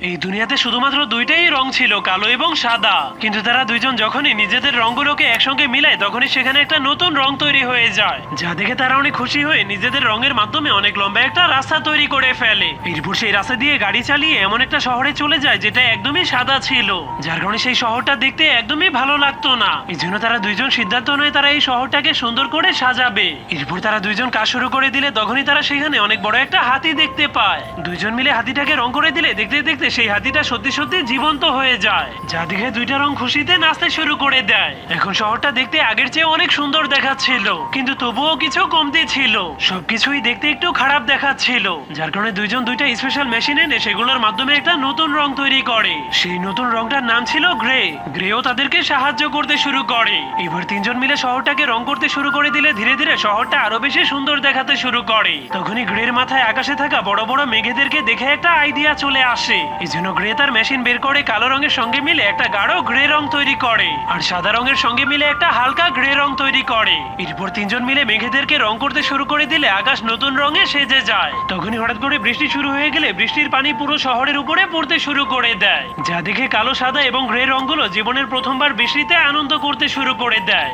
এই দুনিয়াতে শুধুমাত্র দুইটাই রং ছিল, কালো এবং সাদা। কিন্তু তারা দুইজন যখনই নিজেদের রঙগুলোকে একসঙ্গে মিলায় তখনই সেখানে একটা নতুন রং তৈরি হয়ে যায়, যা দেখে তারা অনেক খুশি হয়ে নিজেদের রঙের মাধ্যমে অনেক লম্বা একটা রাস্তা তৈরি করে ফেলে। এরপর সেই রাস্তা দিয়ে গাড়ি চালিয়ে এমন একটা শহরে চলে যায় যেটা একদমই সাদা ছিল, যার কারণে সেই শহরটা দেখতে একদমই ভালো লাগতো না। এই জন্য তারা দুইজন সিদ্ধান্ত নেয় তারা এই শহরটাকে সুন্দর করে সাজাবে। এরপর তারা দুইজন কাজ শুরু করে দিলে তখনই তারা সেখানে অনেক বড় একটা হাতি দেখতে পায়। দুইজন মিলে হাতিটাকে রং করে দিলে দেখতে দেখতে সেই হাতিটা সত্যি সত্যি জীবন্ত হয়ে যায়, যা দেখে দুইটা রং খুশিতে নাচতে শুরু করে দেয়। এখন শহরটা দেখতে আগের চেয়ে অনেক সুন্দর দেখাচ্ছিল, কিন্তু তবুও কিছু কমতি ছিল। সবকিছুই দেখতে একটু খারাপ দেখাচ্ছিল, যার কারণে দুইজন দুইটা স্পেশাল মেশিন এনে সেগুলোর মাধ্যমে একটা নতুন রং তৈরি করে। সেই নতুন রংটার নাম ছিল গ্রে। গ্রেও তাদেরকে সাহায্য করতে শুরু করে। এবার তিনজন মিলে শহরটাকে রং করতে শুরু করে দিলে ধীরে ধীরে শহরটা আরো বেশি সুন্দর দেখাতে শুরু করে। তখনই গ্রের মাথায় আকাশে থাকা বড় বড় মেঘেদেরকে দেখে একটা আইডিয়া চলে আসে। এই জন্য গ্রে তার মেশিন বের করে কালো রঙের সঙ্গে মিলে একটা গাঢ় গ্রে রং তৈরি করে, আর সাদা রঙের সঙ্গে মিলে একটা হালকা গ্রে রং তৈরি করে। এরপর তিনজন মিলে মেঘেদেরকে রং করতে শুরু করে দিলে আকাশ নতুন রঙে সেজে যায়। তখনই হঠাৎ করে বৃষ্টি শুরু হয়ে গেলে বৃষ্টির পানি পুরো শহরের উপরে পড়তে শুরু করে দেয়, যা দেখে কালো, সাদা এবং গ্রে রঙগুলো জীবনের প্রথমবার বৃষ্টিতে আনন্দ করতে শুরু করে দেয়।